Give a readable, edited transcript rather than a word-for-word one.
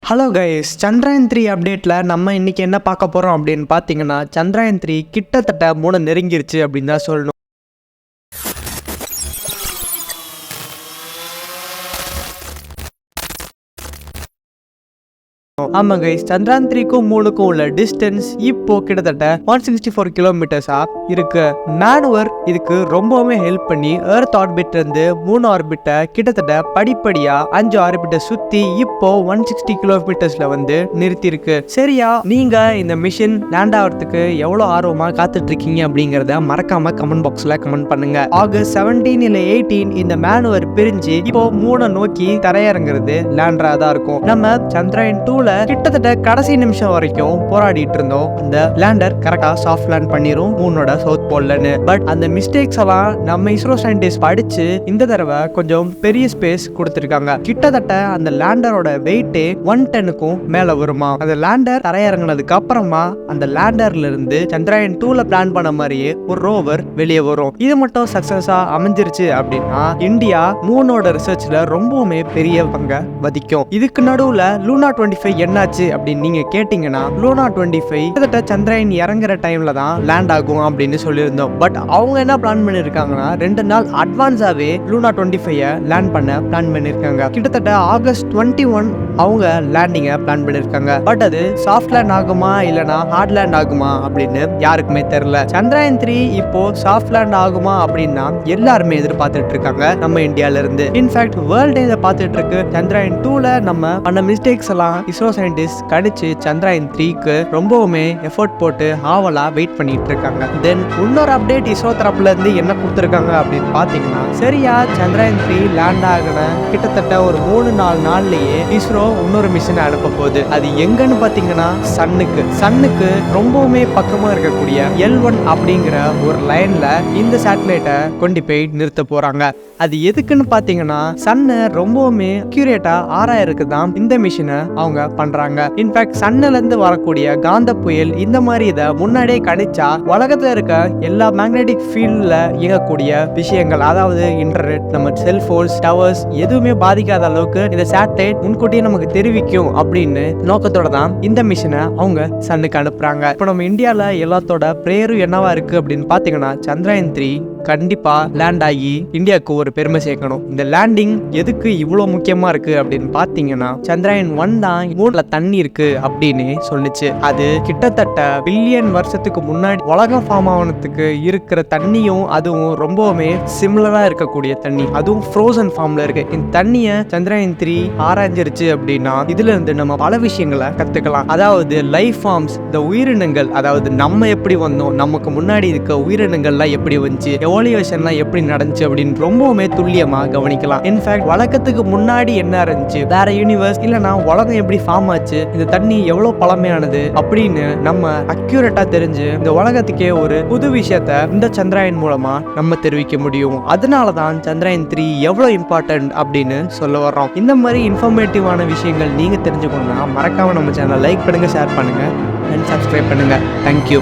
Hello guys, Chandrayaan-3 அப்டேட்டில் நம்ம இன்றைக்கி என்ன பார்க்க போகிறோம் அப்படின்னு பார்த்தீங்கன்னா, Chandrayaan-3 கிட்டத்தட்ட 3 நெருங்கிருச்சு அப்படின்னு தான் சொல்லணும். ஆமா கைஸ், Chandrayaan-3க்கும் 3க்கும் உள்ள டிஸ்டன்ஸ் இப்போ கிட்டத்தட்ட 164 கிலோமீட்டர்ஸா இருக்கு. மேனுவர் இதுக்கு ரொம்பவுமே ஹெல்ப் பண்ணி எர்த் ஆர்பிட் இருந்து 3 ஆர்பிட்டை கிட்டத்தட்ட படிப்படியா 5 ஆர்பிட்டை சுத்தி இப்போ 160 கிலோமீட்டர்ஸ்ல வந்து நிறுத்தி இருக்கு. சரியா, நீங்க இந்த மிஷின் லேண்ட் ஆகிறதுக்கு எவ்வளவு ஆர்வமா காத்துட்டு இருக்கீங்க அப்படிங்கறத மறக்காம கமெண்ட் பாக்ஸ்ல கமெண்ட் பண்ணுங்க. ஆகஸ்ட் 17 இல்ல 18 இந்த மேனுவர் பிரிஞ்சு இப்போ 3 நோக்கி தரையிறங்குறது லேண்டரா தான் இருக்கும். நம்ம Chandrayaan-2ல கிட்டத்தட்ட கடைசி நிமிஷம் வரைக்கும் போராடிட்டு இருந்தோம். அந்த லேண்டர் கரெக்டா சாஃப்ட் லேண்ட் பண்ணிரும் மூனோட சவுத் போல்லன்னு. பட் அந்த மிஸ்டேக்ஸ் எல்லாம் நம்ம இஸ்ரோ சயின்டிஸ்ட் படிச்சு இந்த தடவை கொஞ்சம் பெரிய ஸ்பேஸ் கொடுத்திருக்காங்க. கிட்டத்தட்ட அந்த லேண்டரோட வெயிட்டே 110க்கும் மேல வருமா. அந்த லேண்டர் தரையிறங்கினதுக்கு அப்புறமா அந்த லேண்டர்ல இருந்து Chandrayaan-2ல பிளான் பண்ண மாதிரியே ஒரு ரோவர் வெளியே வரும். இது மட்டும் சக்சஸா அமைஞ்சிருச்சு அப்படின்னா இந்தியா மூனோட ரிசர்ச்ல ரொம்பவுமே பெரிய பங்கை வதிக்கும். இதுக்கு நடுவுல லூனா 25 என்னாச்சு அப்படின்னு நீங்க கேட்டீங்கன்னா, லூனா 25 கிட்டத்தட்ட சந்திரயான் இறங்குற டைம்ல தான் லேண்ட் ஆகும் அப்படின்னு சொல்லியிருந்தோம். பட் அவங்க என்ன பிளான் பண்ணிருக்காங்கன்னா, 2 நாள் அட்வான்ஸாவே லூனா 25 லேண்ட் பண்ண பிளான் பண்ணிருக்காங்க. கிட்டத்தட்ட ஆகஸ்ட் 21 அவங்க லேண்டிங்கை பிளான் பண்ணிருக்காங்க. பட் அது சாஃப்ட் லேண்ட் ஆகுமா இல்லனா ஹார்ட் லேண்ட் ஆகுமா அப்படின்னு யாருக்குமே தெரியல. Chandrayaan-3 இப்போ சாஃப்ட் லேண்ட் ஆகுமா அப்படின்னா எல்லாருமே எதிர்பார்த்துட்டு இருக்காங்க நம்ம இந்தியால இருந்து. இன்ஃபேக்ட் வேர்ல்டே இதை பார்த்துட்டு இருக்கு. Chandrayaan-2ல நம்ம பண்ண மிஸ்டேக்ஸ் எல்லாம் இஸ்ரோ சயின்டிஸ்ட் கடிச்சு Chandrayaan-3க்கு ரொம்பவுமே எஃபோர்ட் போட்டு ஆவலா வெயிட் பண்ணிட்டு இருக்காங்க. தென் இன்னொரு அப்டேட் இஸ்ரோ தரப்புல இருந்து என்ன கொடுத்துருக்காங்க அப்படின்னு பாத்தீங்கன்னா, சரியா Chandrayaan-3 லேண்ட் ஆகின கிட்டத்தட்ட ஒரு 3-4 நாள்லயே இஸ்ரோ இன்னொரு மிஷினை அனுப்ப போகுது. அது எங்கன்னு பாத்தீங்கன்னா சன்னுக்கு ரொம்பவுமே பக்கமா இருக்கக்கூடிய L1 அப்படிங்கிற ஒரு லைன்ல இந்த சேட்டலைட்டை கொண்டு போய் நிறுத்த போறாங்க. அது எதுக்குன்னு பாத்தீங்கன்னா, சன்னை ரொம்பவுமே அக்யூரேட்டா ஆராயிருக்கு தான் இந்த மிஷினை அவங்க பண்றாங்க. இன்ஃபேக்ட் சன்னில இருந்து வரக்கூடிய காந்த புயல் இந்த மாதிரி இதை முன்னாடியே கணிச்சா உலகத்துல இருக்க எல்லா மேக்னெட்டிக் ஃபீல்ட்ல இயங்கக்கூடிய விஷயங்கள், அதாவது இன்டர்நெட், நம்ம செல்போன்ஸ், டவர்ஸ் எதுவுமே பாதிக்காத அளவுக்கு இந்த சேட்டலைட் முன்கூட்டியே நமக்கு தெரிவிக்கும் அப்படின்னு நோக்கத்தோட தான் இந்த மிஷினை அவங்க சன்னுக்கு அனுப்புறாங்க. இப்போ நம்ம இந்தியால எல்லாத்தோட பிரேயரும் என்னவா இருக்கு அப்படின்னு பாத்தீங்கன்னா, Chandrayaan-3 கண்டிப்பா லேண்ட் ஆகி இந்தியாவுக்கு ஒரு பெருமை சேர்க்கணும். இந்த லேண்டிங் எதுக்கு இவ்வளவு முக்கியமா இருக்கு அப்படின்னு பாத்தீங்கன்னா, Chandrayaan-1 தான் மூணுல தண்ணி இருக்கு அப்படின்னு சொல்லுச்சு. அது கிட்டத்தட்ட பில்லியன் வருஷத்துக்கு முன்னாடி உலகம் ஃபார்ம் ஆனதுக்கு இருக்கிற தண்ணியும் அதுவும் ரொம்பவுமே சிமிலரா இருக்கக்கூடிய தண்ணி, அதுவும் ஃப்ரோசன் ஃபார்ம்ல இருக்கு. இந்த தண்ணியை Chandrayaan-3 ஆராய்ஞ்சிருச்சு அப்படின்னா இதுல இருந்து நம்ம பல விஷயங்களை கத்துக்கலாம். அதாவது லைஃப் ஃபார்ம்ஸ், இந்த உயிரினங்கள், அதாவது நம்ம எப்படி வந்தோம், நமக்கு முன்னாடி இருக்க உயிரினங்கள்லாம் எப்படி வந்துச்சு, எவாலுவேஷன்லாம் எப்படி நடந்துச்சு அப்படின்னு ரொம்பவுமே துல்லியமா கவனிக்கலாம். இன்ஃபேக்ட் வழக்கத்துக்கு முன்னாடி என்ன இருந்துச்சு, வேற யூனிவர்ஸ் இல்லனா உலகம் எப்படி ஃபார்ம் ஆச்சு, இந்த தண்ணி எவ்வளவு பழமையானது அப்படின்னு நம்ம அக்யூரேட்டா தெரிஞ்சு இந்த உலகத்துக்கே ஒரு புது விஷயத்த இந்த சந்திரயான் மூலமா நம்ம தெரிவிக்க முடியும். அதனாலதான் Chandrayaan-3 எவ்வளவு இம்பார்ட்டன்ட் அப்படின்னு சொல்ல வர்றோம். இந்த மாதிரி இன்ஃபர்மேட்டிவான விஷயங்கள் நீங்க தெரிஞ்சுக்கணும்னா மறக்காம நம்ம சேனலை லைக் பண்ணுங்க, ஷேர் பண்ணுங்க அண்ட் சப்ஸ்கிரைப் பண்ணுங்க. தேங்க்யூ.